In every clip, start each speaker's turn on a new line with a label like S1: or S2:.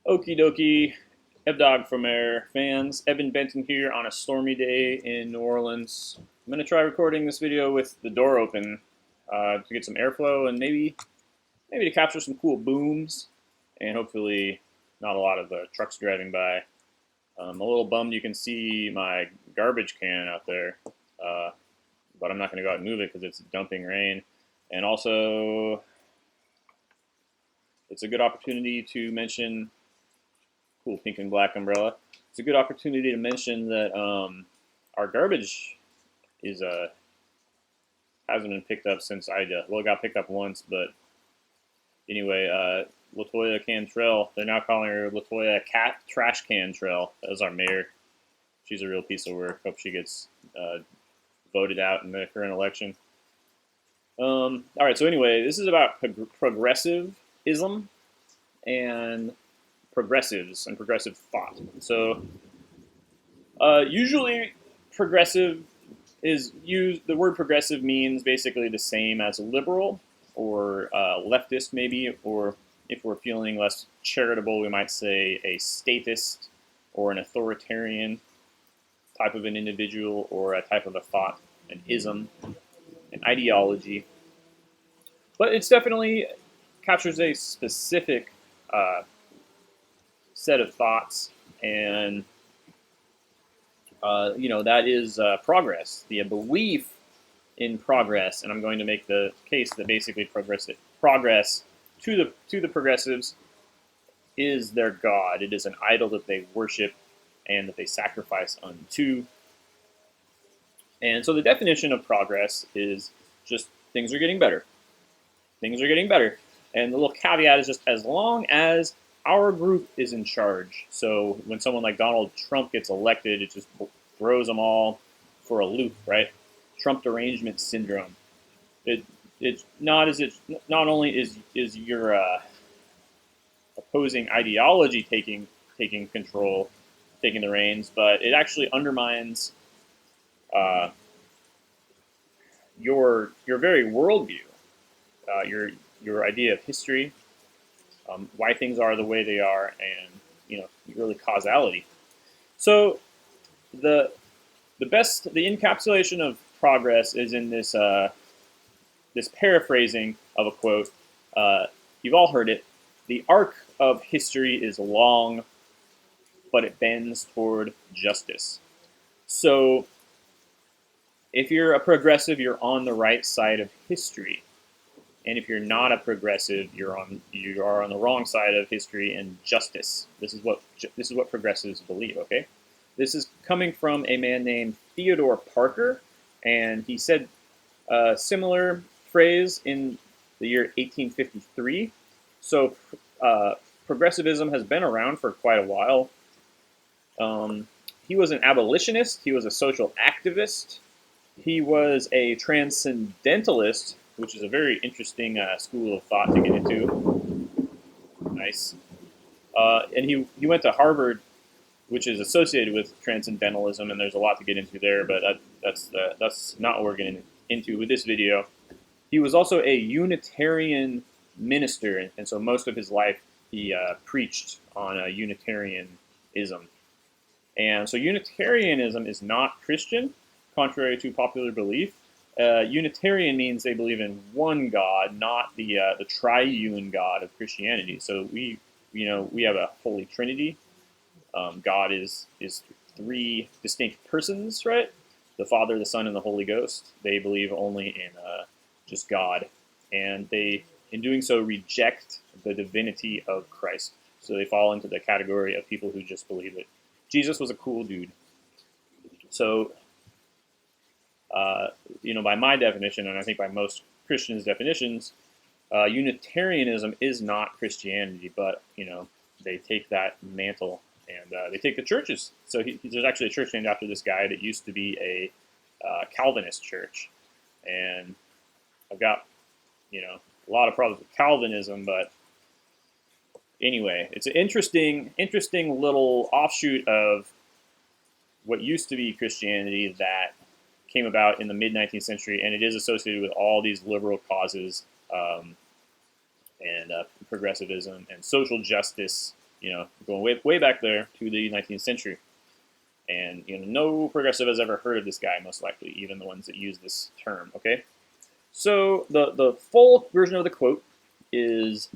S1: Okie dokie, Dogg from Air fans. Evan Benton here on a stormy day in New Orleans. I'm going to try recording this video with the door open to get some airflow and maybe to capture some cool booms and hopefully not a lot of trucks driving by. I'm a little bummed you can see my garbage can out there, but I'm not going to go out and move it because it's dumping rain. And also, it's a good opportunity to mention cool pink and black umbrella. It's a good opportunity to mention that our garbage is hasn't been picked up since it got picked up once, but anyway, Latoya Cantrell. They're now calling her Latoya Cat Trash Cantrell as our mayor. She's a real piece of work. Hope she gets voted out in the current election. All right. So anyway, this is about progressivism and progressives and progressive thought. So usually progressive is used, the word progressive means basically the same as liberal or leftist maybe, or if we're feeling less charitable, we might say a statist or an authoritarian type of an individual or a type of a thought, an ism, an ideology. But it's definitely captures a specific set of thoughts, and that is progress, the belief in progress. And I'm going to make the case that basically progress to the progressives is their god. It is an idol that they worship and that they sacrifice unto. And so the definition of progress is just things are getting better. Things are getting better. And the little caveat is just as long as our group is in charge. So when someone like Donald Trump gets elected, it just throws them all for a loop, right? Trump derangement syndrome. It's not only is your opposing ideology taking control, taking the reins, but it actually undermines your very worldview, your idea of history, why things are the way they are, and really causality. So the encapsulation of progress is in this this paraphrasing of a quote. You've all heard it. The arc of history is long, but it bends toward justice. So if you're a progressive, you're on the right side of history. And if you're not a progressive, you are on the wrong side of history and justice. This is what progressives believe. Okay, this is coming from a man named Theodore Parker, and he said a similar phrase in the year 1853. So progressivism has been around for quite a while. He was an abolitionist. He was a social activist. He was a transcendentalist, which is a very interesting school of thought to get into. Nice. And he went to Harvard, which is associated with transcendentalism, and there's a lot to get into there, but that's not what we're getting into with this video. He was also a Unitarian minister, and so most of his life he preached on Unitarianism. And so Unitarianism is not Christian, contrary to popular belief. Unitarian means they believe in one God, not the triune God of Christianity. So we have a Holy Trinity. God is three distinct persons, right? The Father, the Son, and the Holy Ghost. They believe only in just God, and they, in doing so, reject the divinity of Christ. So they fall into the category of people who just believe that Jesus was a cool dude. So by my definition, and I think by most Christians' definitions, Unitarianism is not Christianity, but they take that mantle and they take the churches. So there's actually a church named after this guy that used to be a Calvinist church, and I've got a lot of problems with Calvinism, but anyway, it's an interesting little offshoot of what used to be Christianity that came about in the mid-19th century, and it is associated with all these liberal causes and progressivism and social justice going way back there to the 19th century. And no progressive has ever heard of this guy, most likely, even the ones that use this term. Okay, so the full version of the quote is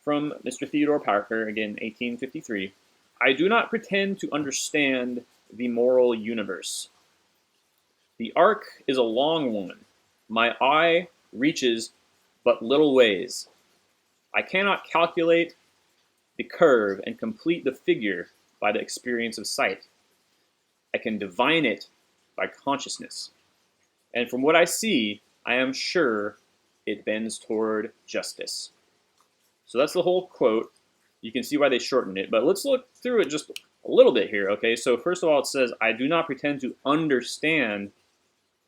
S1: from Mr. Theodore Parker, again, 1853. I do not pretend to understand the moral universe. The arc is a long one. My eye reaches but little ways. I cannot calculate the curve and complete the figure by the experience of sight. I can divine it by consciousness. And from what I see, I am sure it bends toward justice. So that's the whole quote. You can see why they shortened it, but let's look through it just a little bit here, okay? So first of all, it says, I do not pretend to understand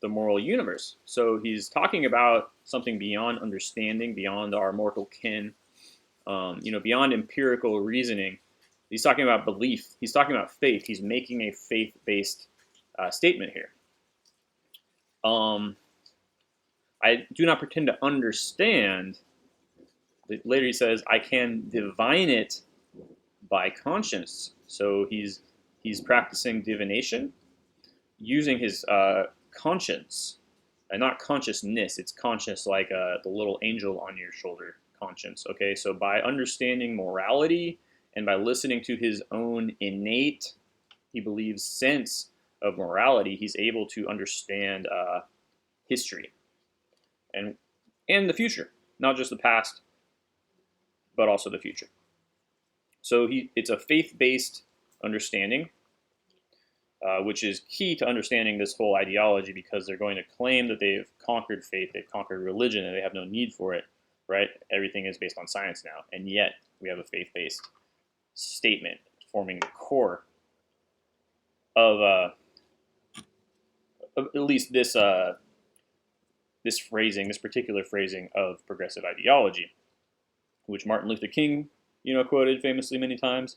S1: the moral universe. So he's talking about something beyond understanding, beyond our mortal kin, beyond empirical reasoning. He's talking about belief. He's talking about faith. He's making a faith-based statement here. I do not pretend to understand. Later he says, I can divine it by conscience. So he's practicing divination using his conscience, and not consciousness. It's conscious like the little angel on your shoulder conscience. Okay, so by understanding morality and by listening to his own innate, he believes, sense of morality, he's able to understand history and the future, not just the past, but also the future. So it's a faith-based understanding, which is key to understanding this whole ideology, because they're going to claim that they've conquered faith, they've conquered religion, and they have no need for it, right? Everything is based on science now, and yet we have a faith-based statement forming the core of at least this particular phrasing of progressive ideology, which Martin Luther King, quoted famously many times.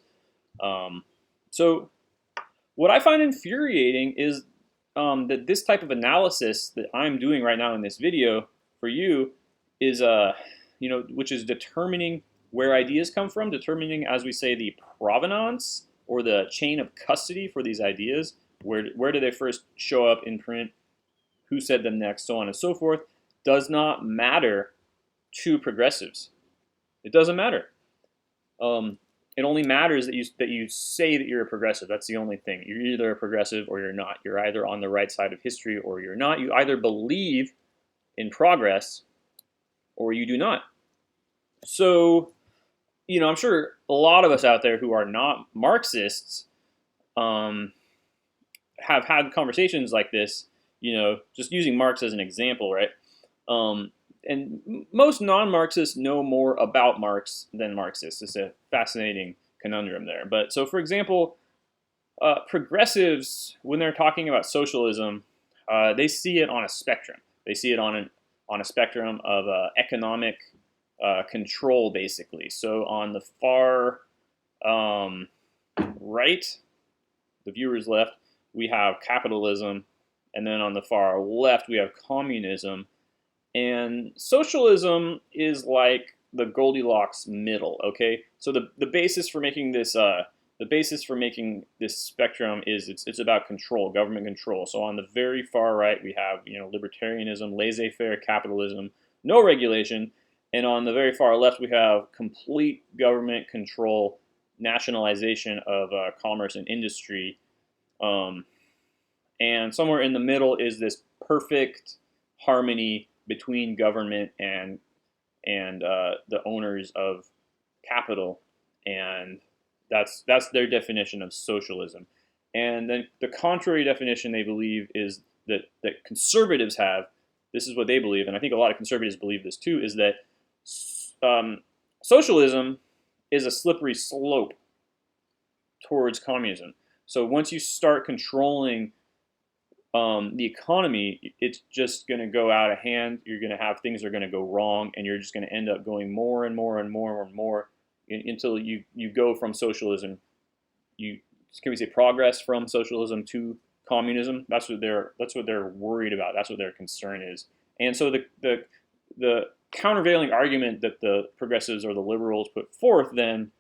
S1: So what I find infuriating is that this type of analysis that I'm doing right now in this video for you is, which is determining where ideas come from, determining, as we say, the provenance or the chain of custody for these ideas. Where do they first show up in print? Who said them next? So on and so forth. Does not matter to progressives. It doesn't matter. It only matters that you say that you're a progressive. That's the only thing. You're either a progressive or you're not. You're either on the right side of history or you're not. You either believe in progress or you do not. So, I'm sure a lot of us out there who are not Marxists have had conversations like this, just using Marx as an example, right? And most non-Marxists know more about Marx than Marxists. It's a fascinating conundrum there. But so, for example, progressives, when they're talking about socialism, they see it on a spectrum. They see it on a spectrum of economic control, basically. So on the far right, the viewer's left, we have capitalism, and then on the far left, we have communism. And socialism is like the Goldilocks middle, okay? So the basis for making this spectrum is it's about control, government control. So on the very far right, we have libertarianism, laissez-faire capitalism, no regulation, and on the very far left, we have complete government control, nationalization of commerce and industry, and somewhere in the middle is this perfect harmony between government and the owners of capital, and that's their definition of socialism. And then the contrary definition they believe is that conservatives have. This is what they believe, and I think a lot of conservatives believe this too, is that socialism is a slippery slope towards communism. So once you start controlling the economy, it's just going to go out of hand. You're going to have things that are going to go wrong, and you're just going to end up going more and more and more and more until you go from socialism. Can we say progress from socialism to communism? That's what they're worried about. That's what their concern is. And so the countervailing argument that the progressives or the liberals put forth then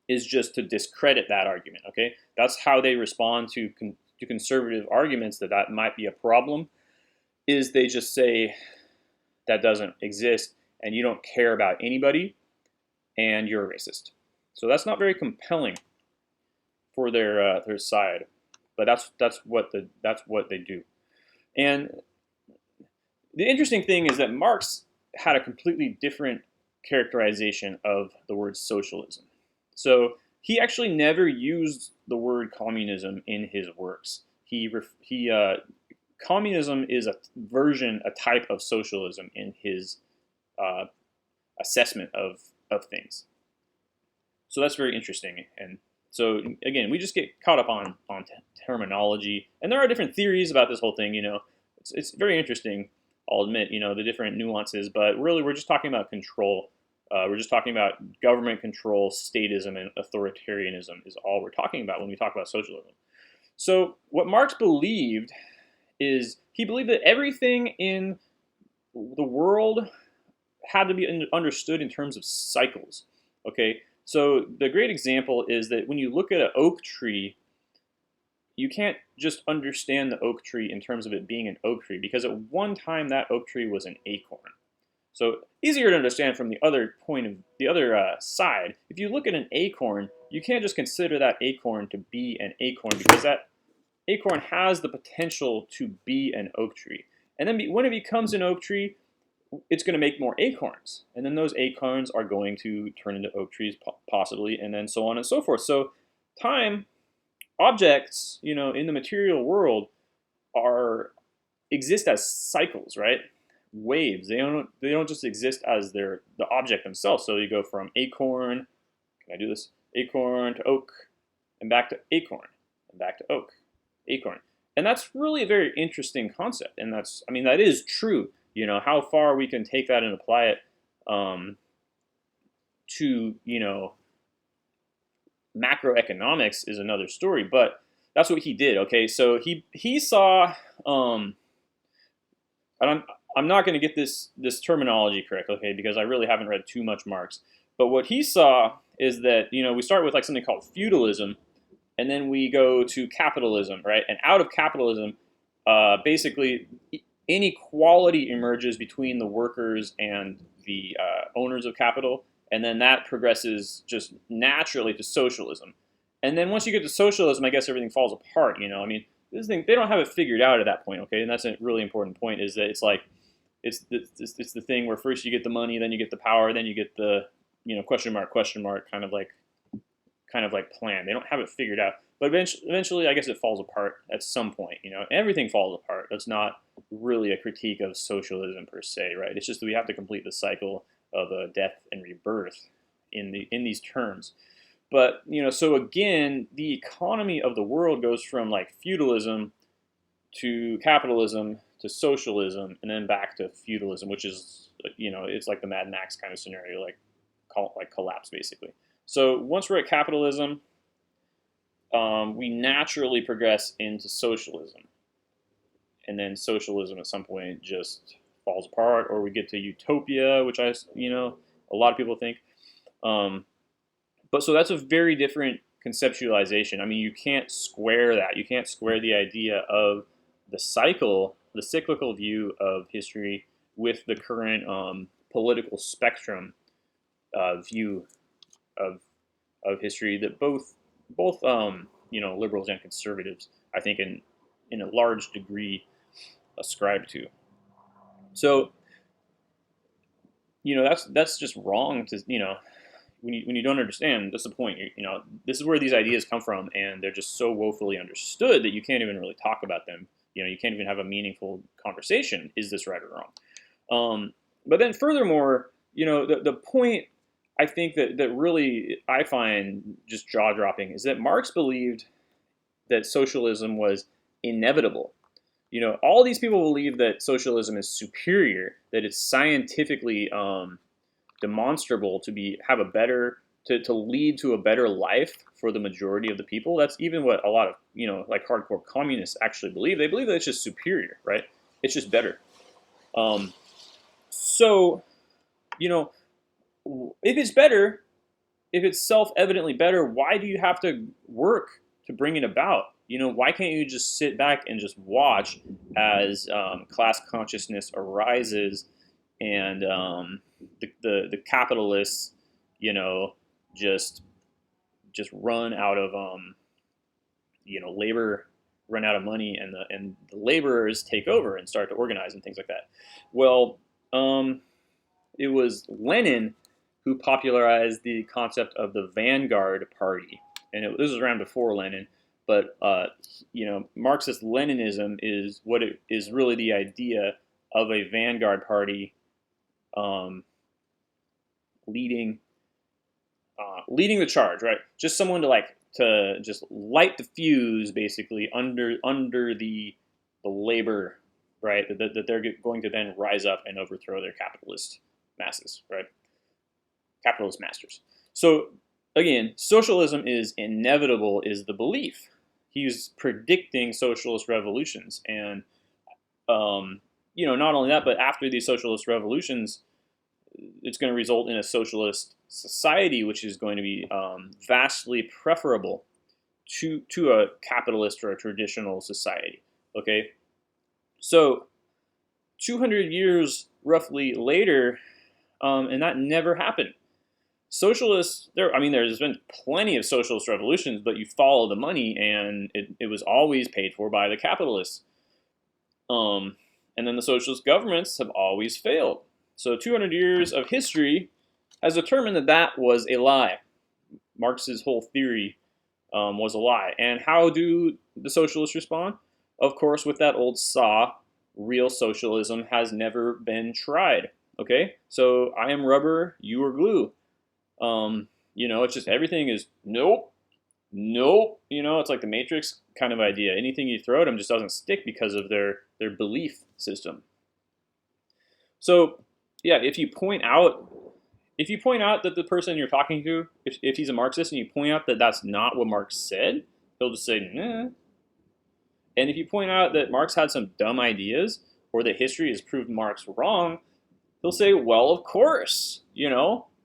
S1: is just to discredit that argument. Okay, that's how they respond to conservative arguments that might be a problem. Is they just say that doesn't exist and you don't care about anybody and you're a racist. So that's not very compelling for their side, but that's what they do. And the interesting thing is that Marx had a completely different characterization of the word socialism. So he actually never used the word communism in his works. Communism is a type of socialism in his assessment of things. So that's very interesting. And so again, we just get caught up on terminology, and there are different theories about this whole thing. It's very interesting. I'll admit, the different nuances, but really we're just talking about control. We're just talking about government control, statism, and authoritarianism is all we're talking about when we talk about socialism. So what Marx believed is he believed that everything in the world had to be understood in terms of cycles. Okay, so the great example is that when you look at an oak tree, you can't just understand the oak tree in terms of it being an oak tree, because at one time that oak tree was an acorn. So easier to understand from the other side. If you look at an acorn, you can't just consider that acorn to be an acorn, because that acorn has the potential to be an oak tree. And then when it becomes an oak tree, it's going to make more acorns. And then those acorns are going to turn into oak trees possibly, and then so on and so forth. So objects, in the material world exist as cycles, right? Waves. They don't just exist as the object themselves. So you go from acorn, can I do this? Acorn to oak, and back to acorn, and back to oak, acorn. And that's really a very interesting concept. And that is true. How far we can take that and apply it to, macroeconomics is another story, but that's what he did. Okay, so he saw, and I'm not going to get this terminology correct, okay, because I really haven't read too much Marx. But what he saw is that we start with like something called feudalism, and then we go to capitalism, right? And out of capitalism, basically inequality emerges between the workers and the owners of capital. And then that progresses just naturally to socialism. And then once you get to socialism, I guess everything falls apart. This thing, they don't have it figured out at that point, okay? And that's a really important point, is that it's like, it's the thing where first you get the money, then you get the power, then you get the, question mark, kind of like plan. They don't have it figured out. But eventually, I guess it falls apart at some point, Everything falls apart. That's not really a critique of socialism per se, right? It's just that we have to complete the cycle of death and rebirth in these terms. But so again, the economy of the world goes from like feudalism to capitalism to socialism, and then back to feudalism, which is it's like the Mad Max kind of scenario, like collapse basically. So once we're at capitalism, we naturally progress into socialism, and then socialism at some point just falls apart, or we get to utopia, which a lot of people think. But so that's a very different conceptualization. You can't square that. You can't square the idea of the cyclical view of history with the current political spectrum view of history that both liberals and conservatives, I think, in a large degree ascribe to. So, that's just wrong to, when you don't understand, that's the point. This is where these ideas come from, and they're just so woefully understood that you can't even really talk about them. You can't even have a meaningful conversation. Is this right or wrong? But then furthermore, the point I think that really I find just jaw-dropping is that Marx believed that socialism was inevitable. All these people believe that socialism is superior, that it's scientifically demonstrable to lead to a better life for the majority of the people. That's even what a lot of like hardcore communists actually believe. They believe that it's just superior, right? It's just better. So if it's better, if it's self-evidently better, why do you have to work to bring it about? Why can't you just sit back and just watch as class consciousness arises and the capitalists, just run out of labor, run out of money, and the laborers take over and start to organize and things like that. Well, it was Lenin who popularized the concept of the vanguard party, and this was around before Lenin. But Marxist-Leninism is what it is really the idea of a vanguard party leading the charge, right? Just someone to just light the fuse, basically under the labor, right? That they're going to then rise up and overthrow their capitalist masses, right? Capitalist masters. So again, socialism is inevitable, is the belief. He's predicting socialist revolutions, and not only that, but after these socialist revolutions, it's going to result in a socialist society, which is going to be vastly preferable to a capitalist or a traditional society. Okay, so 200 years roughly later, and that never happened. Socialists, there's been plenty of socialist revolutions, but you follow the money, and it was always paid for by the capitalists. And then the socialist governments have always failed. So 200 years of history has determined that was a lie. Marx's whole theory was a lie. And how do the socialists respond? Of course, with that old saw, real socialism has never been tried. Okay, so I am rubber, you are glue. It's just everything is nope. It's like the Matrix kind of idea. Anything you throw at them just doesn't stick because of their belief system. So yeah, if you point out that the person you're talking to, if he's a Marxist, and you point out that that's not what Marx said, he'll just say, nah. And if you point out that Marx had some dumb ideas, or that history has proved Marx wrong, he'll say, well, of course,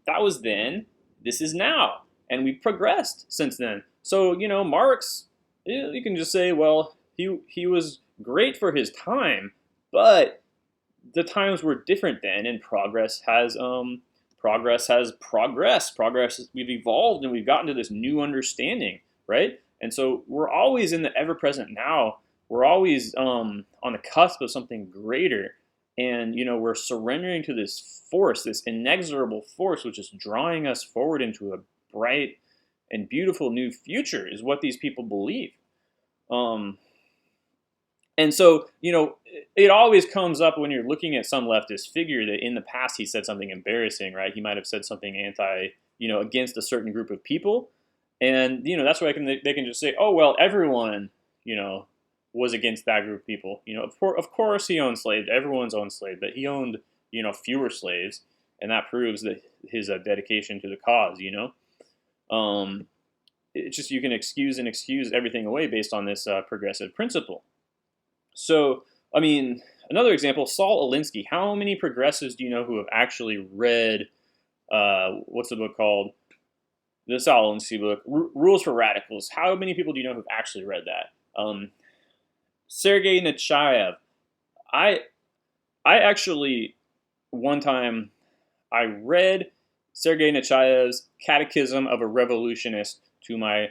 S1: that was then, this is now, and we've progressed since then. So, Marx, you can just say, well, he was great for his time, but the times were different then, and progress has progressed. We've evolved, and we've gotten to this new understanding, right? And so we're always in the ever-present now. We're always on the cusp of something greater. And, we're surrendering to this force, this inexorable force, which is drawing us forward into a bright and beautiful new future, is what these people believe. And so, it always comes up when you're looking at some leftist figure that in the past he said something embarrassing, right? He might have said something against a certain group of people. And, that's why they can just say, oh, well, everyone, was against that group of people. Of course he owned slaves. Everyone's owned slaves, but he owned, fewer slaves, and that proves that his dedication to the cause. It's just you can excuse everything away based on this progressive principle. So, another example, Saul Alinsky. How many progressives do you know who have actually read what's the book called? The Saul Alinsky book, Rules for Radicals. How many people do you know who've actually read that? Sergei Nechayev. I actually, one time, I read Sergei Nechayev's Catechism of a Revolutionist to my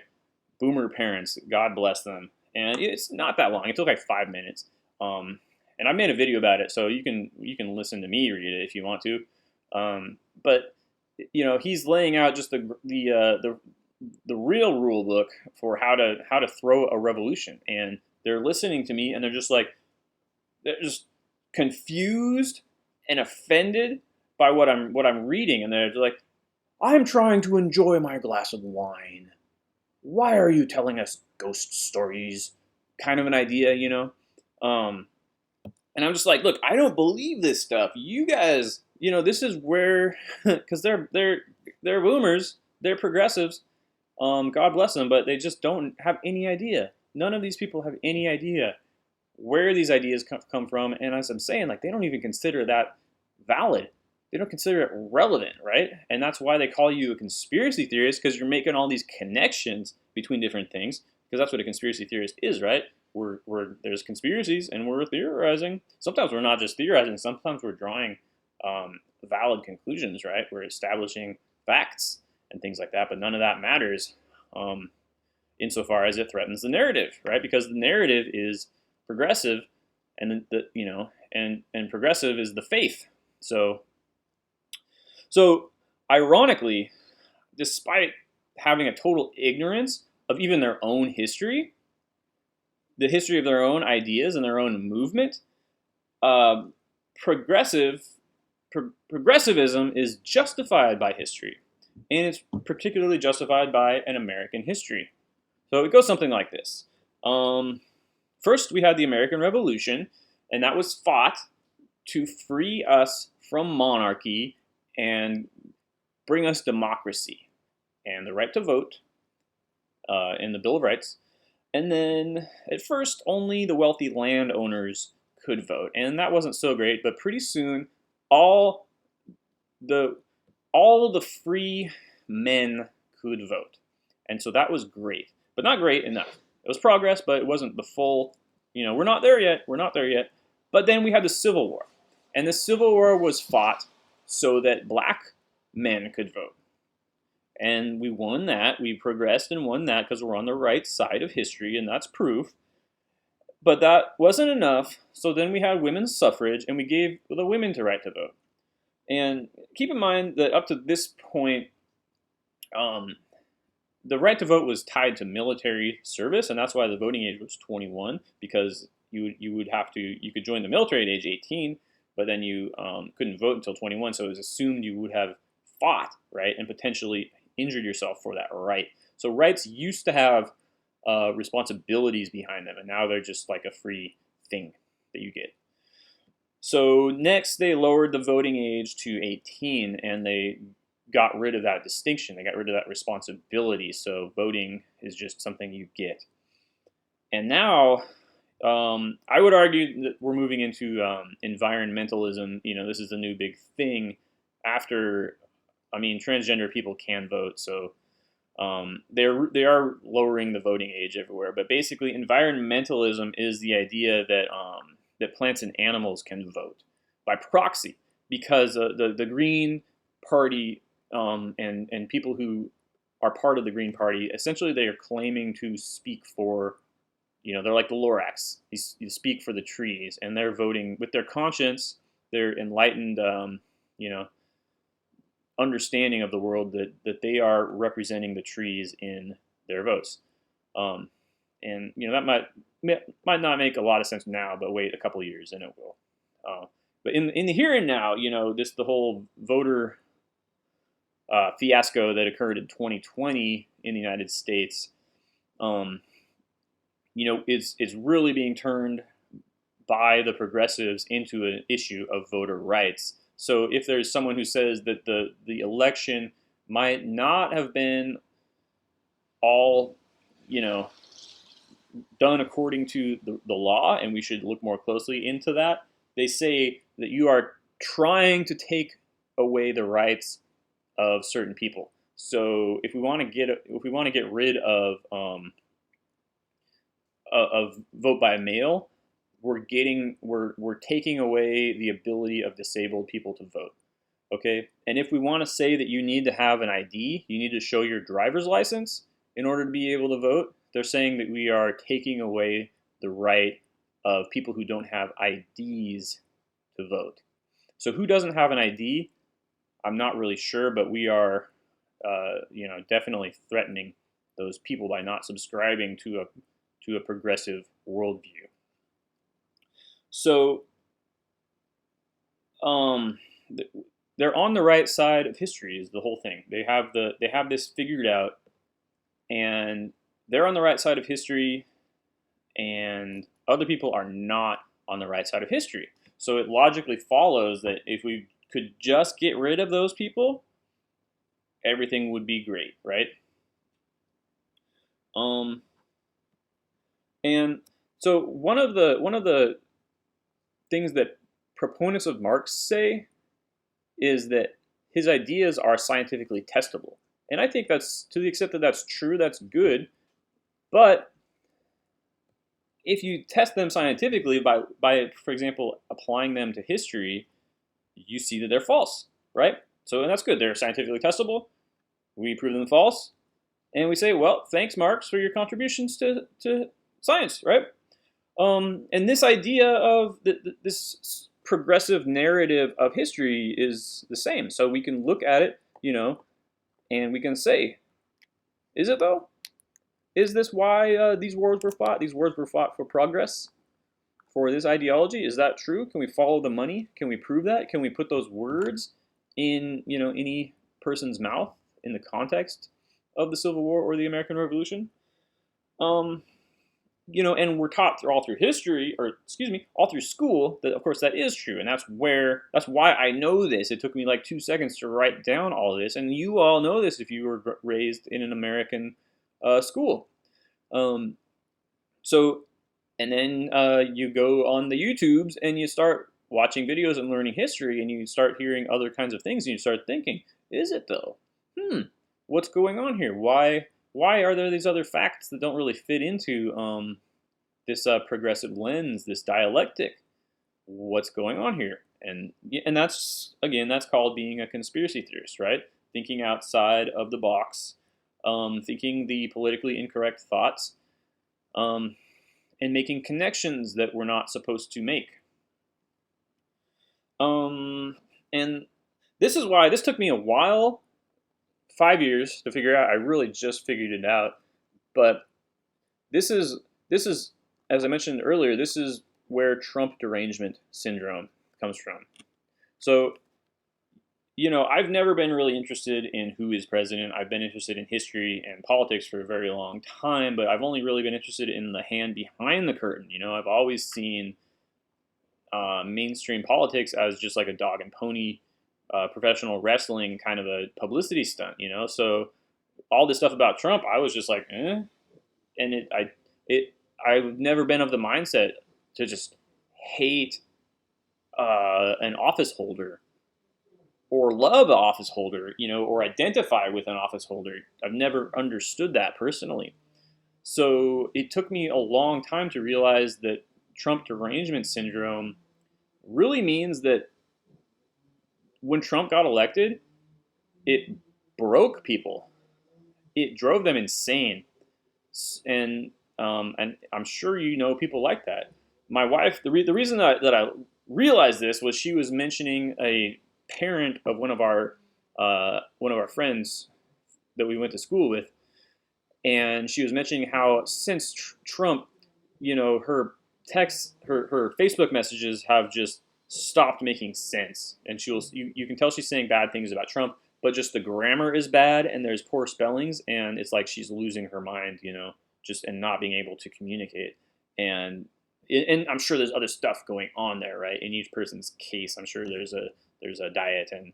S1: boomer parents. God bless them. And it's not that long. It took like 5 minutes. And I made a video about it, so you can listen to me read it if you want to. But he's laying out just the real rule book for how to throw a revolution, and they're listening to me, and they're just confused and offended by what I'm reading, and they're like, I'm trying to enjoy my glass of wine. Why are you telling us ghost stories? Kind of an idea, And I'm just like, look, I don't believe this stuff. You guys, this is where, because they're boomers, they're progressives. God bless them, but they just don't have any idea. None of these people have any idea where these ideas come from. And as I'm saying, they don't even consider that valid. they don't consider it relevant, right? And that's why they call you a conspiracy theorist, because you're making all these connections between different things, because that's what a conspiracy theorist is, right? There's conspiracies and we're theorizing. Sometimes we're not just theorizing, sometimes we're drawing valid conclusions, right? We're establishing facts and things like that, but none of that matters insofar as it threatens the narrative, right? Because the narrative is progressive, and and progressive is the faith. So ironically, despite having a total ignorance of even their own history, the history of their own ideas and their own movement, uh, progressivism is justified by history, and it's particularly justified by an American history. So it goes something like this. First, we had the American Revolution, and that was fought to free us from monarchy and bring us democracy and the right to vote in the Bill of Rights. And then at first, only the wealthy landowners could vote, and that wasn't so great. But pretty soon, all of the free men could vote, and so that was great, but not great enough. It was progress, but it wasn't the full. We're not there yet. We're not there yet. But then we had the Civil War, and the Civil War was fought so that black men could vote. And we won that. We progressed and won that because we're on the right side of history, and that's proof. But that wasn't enough. So then we had women's suffrage, and we gave the women the right to vote. And keep in mind that up to this point, the right to vote was tied to military service, and that's why the voting age was 21, because you could join the military at age 18, but then you couldn't vote until 21. So it was assumed you would have fought, right, and potentially injured yourself for that right. So rights used to have responsibilities behind them, and now they're just like a free thing that you get. So next, they lowered the voting age to 18, and they got rid of that distinction. They got rid of that responsibility. So voting is just something you get. And now, I would argue that we're moving into environmentalism. This is the new big thing after. Transgender people can vote, so they are lowering the voting age everywhere. But basically, environmentalism is the idea that that plants and animals can vote by proxy, because the Green Party and people who are part of the Green Party, essentially they are claiming to speak for, they're like the Lorax. You speak for the trees, and they're voting with their conscience, their enlightened, understanding of the world, that they are representing the trees in their votes. And that might not make a lot of sense now, but wait a couple of years and it will. But in the here and now, the whole voter fiasco that occurred in 2020 in the United States, is really being turned by the progressives into an issue of voter rights. So if there's someone who says that the election might not have been all, done according to the law, and we should look more closely into that, they say that you are trying to take away the rights of certain people. So if we want to get rid of vote by mail, we're taking away the ability of disabled people to vote. Okay, and if we want to say that you need to have an ID, you need to show your driver's license in order to be able to vote, they're saying that we are taking away the right of people who don't have IDs to vote. So who doesn't have an ID? I'm not really sure, but we are, definitely threatening those people by not subscribing to a progressive worldview. So, they're on the right side of history is the whole thing. They have this figured out, and they're on the right side of history, and other people are not on the right side of history. So it logically follows that if we could just get rid of those people, everything would be great, right? And so one of the things that proponents of Marx say is that his ideas are scientifically testable. And I think that's, to the extent that that's true, that's good. But if you test them scientifically by, for example, applying them to history, you see that they're false, right? So, and that's good. They're scientifically testable. We prove them false. And we say, well, thanks, Marx, for your contributions to science, right? And this idea of this progressive narrative of history is the same. So we can look at it, and we can say, is it though? Is this why these wars were fought? These wars were fought for progress, for this ideology. Is that true? Can we follow the money? Can we prove that? Can we put those words in, any person's mouth in the context of the Civil War or the American Revolution? And we're taught all through history, all through school, that of course that is true, and that's why I know this. It took me like 2 seconds to write down all of this, and you all know this if you were raised in an American school. And then you go on the YouTubes and you start watching videos and learning history, and you start hearing other kinds of things, and you start thinking, is it though? What's going on here? Why are there these other facts that don't really fit into this progressive lens, this dialectic? What's going on here? And that's called being a conspiracy theorist, right? Thinking outside of the box, thinking the politically incorrect thoughts, and making connections that we're not supposed to make. And this is why this took me a while, 5 years, to figure out. I really just figured it out. But this is, as I mentioned earlier, this is where Trump derangement syndrome comes from. So, I've never been really interested in who is president. I've been interested in history and politics for a very long time, but I've only really been interested in the hand behind the curtain. I've always seen mainstream politics as just like a dog and pony professional wrestling kind of a publicity stunt, So all this stuff about Trump, I was just like, eh. And I've never been of the mindset to just hate an office holder or love an office holder, or identify with an office holder. I've never understood that personally. So it took me a long time to realize that Trump derangement syndrome really means that when Trump got elected, it broke people. It drove them insane. And I'm sure people like that. My wife, the reason that I realized this was she was mentioning a parent of one of our friends that we went to school with, and she was mentioning how since Trump, her texts, her Facebook messages have just stopped making sense, and you can tell she's saying bad things about Trump, but just the grammar is bad and there's poor spellings, and it's like she's losing her mind, just and not being able to communicate. And I'm sure there's other stuff going on there, right? In each person's case, I'm sure there's a diet and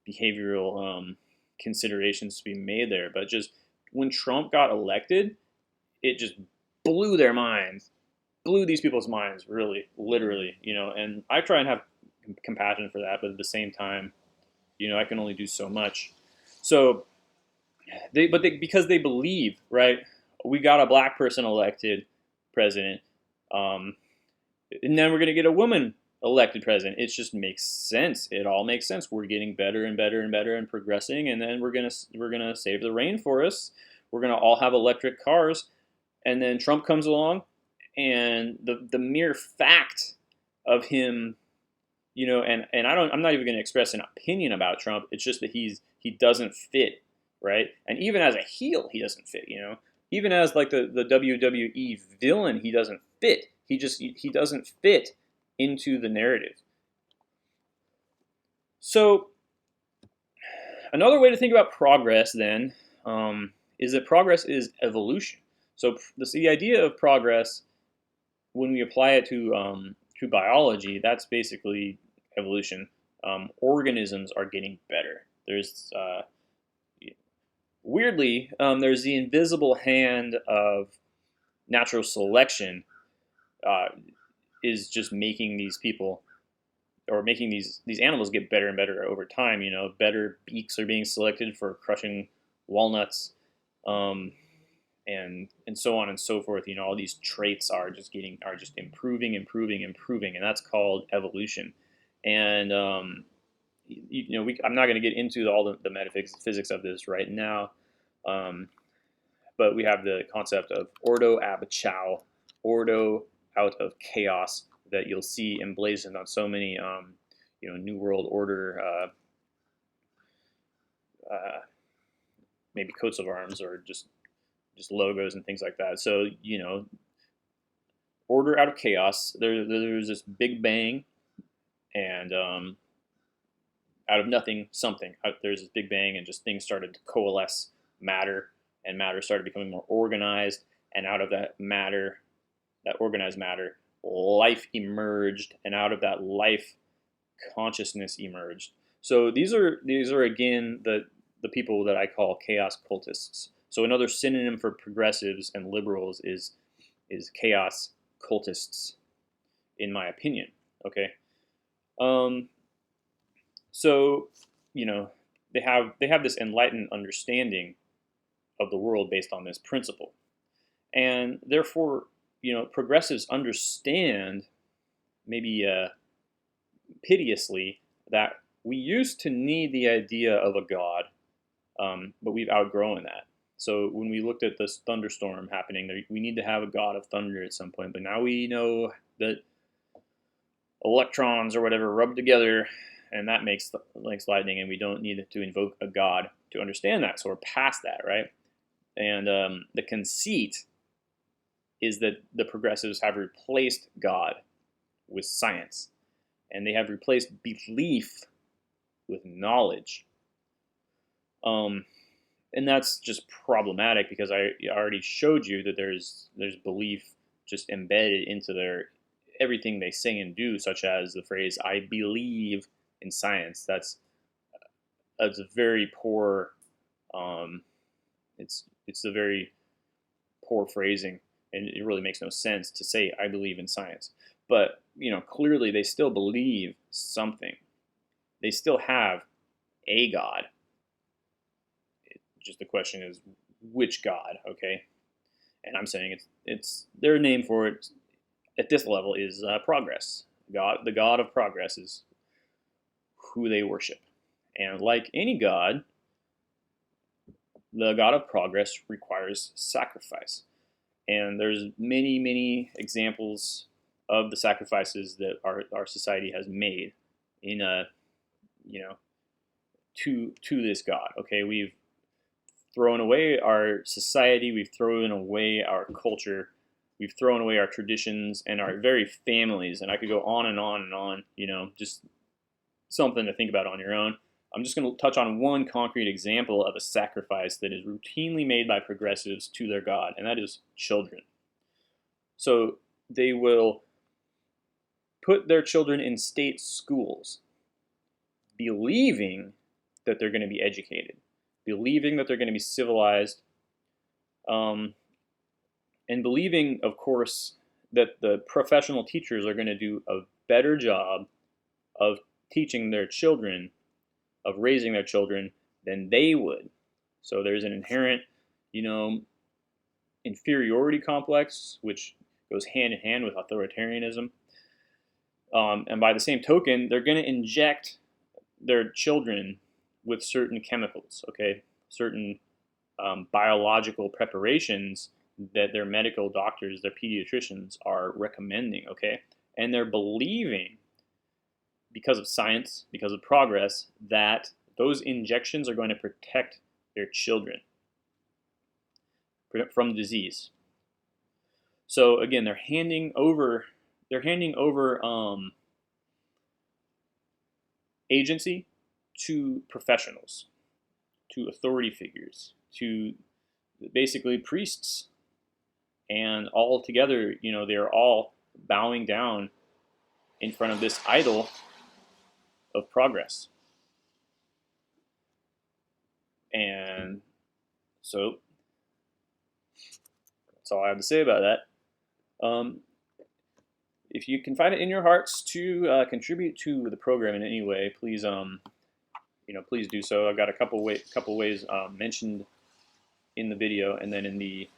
S1: behavioral considerations to be made there. But just when Trump got elected, it just blew their minds, blew these people's minds, really, literally, And I try and have compassion for that, but at the same time, I can only do so much. So, because they believe, right? We got a black person elected president, and then we're gonna get a woman elected president. It just makes sense. It all makes sense. We're getting better and better and better and progressing, and then we're gonna save the rainforests. We're gonna all have electric cars, and then Trump comes along, and the mere fact of him, and I'm not even gonna express an opinion about Trump. It's just that he doesn't fit, right? And even as a heel, he doesn't fit. Even as like the WWE villain, he doesn't fit. He doesn't fit into the narrative. So another way to think about progress then is that progress is evolution. So the idea of progress, when we apply it to biology, that's basically evolution. Organisms are getting better. There's weirdly, there's the invisible hand of natural selection is just making these people or making these animals get better and better over time. Better beaks are being selected for crushing walnuts, and so on and so forth. All these traits are just improving, and that's called evolution. And I'm not going to get into all the metaphysics of this right now, but we have the concept of ordo ab chao, ordo out of chaos, that you'll see emblazoned on so many New World Order maybe coats of arms, or just logos and things like that. So order out of chaos. There's this big bang, and out of nothing, something. There's this big bang, and just things started to coalesce, matter, and matter started becoming more organized. And out of that matter, that organized matter, life emerged, and out of that life, consciousness emerged. So these are again the people that I call chaos cultists. So another synonym for progressives and liberals is chaos cultists, in my opinion. Okay. So they have this enlightened understanding of the world based on this principle, and therefore progressives understand, maybe piteously, that we used to need the idea of a god, but we've outgrown that. So when we looked at this thunderstorm happening, we need to have a god of thunder at some point. But now we know that electrons or whatever rub together, and that makes lightning, and we don't need to invoke a god to understand that. So we're past that, right? And the conceit is that the progressives have replaced God with science, and they have replaced belief with knowledge. And that's just problematic, because I already showed you that there's belief just embedded into everything they say and do, such as the phrase "I believe in science." That's a very poor. It's a very poor phrasing, and it really makes no sense to say "I believe in science." But clearly they still believe something. They still have a God. Just the question is, which God? Okay, and I'm saying it's their name for it at this level is progress. God, the God of progress, is who they worship, and like any God, the God of progress requires sacrifice. And there's many examples of the sacrifices that our society has made in to this God. Okay, we've thrown away our society, we've thrown away our culture, we've thrown away our traditions and our very families, and I could go on and on and on. Just something to think about on your own. I'm just going to touch on one concrete example of a sacrifice that is routinely made by progressives to their God, and that is children. So they will put their children in state schools, believing that they're going to be educated, believing that they're going to be civilized, and believing, of course, that the professional teachers are going to do a better job of teaching their children, of raising their children, than they would. So there's an inherent, inferiority complex, which goes hand in hand with authoritarianism. And by the same token, they're going to inject their children with certain chemicals, okay, certain biological preparations that their medical doctors, their pediatricians, are recommending, okay, and they're believing, because of science, because of progress, that those injections are going to protect their children from disease. So again, they're handing over agency to professionals, to authority figures, to basically priests, and all together, they're all bowing down in front of this idol of progress. And so that's all I have to say about that. if you can find it in your hearts to contribute to the program in any way, please please do so. I've got a couple ways mentioned in the video and then in the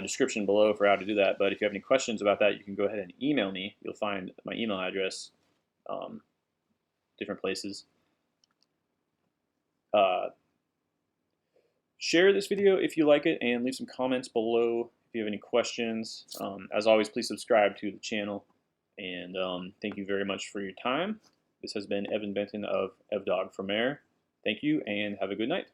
S1: description below for how to do that. But if you have any questions about that, you can go ahead and email me. You'll find my email address different places. Share this video if you like it, and leave some comments below if you have any questions. As always, please subscribe to the channel, and thank you very much for your time. This has been Evan Benton of Dogg for Mayor. Thank you, and have a good night.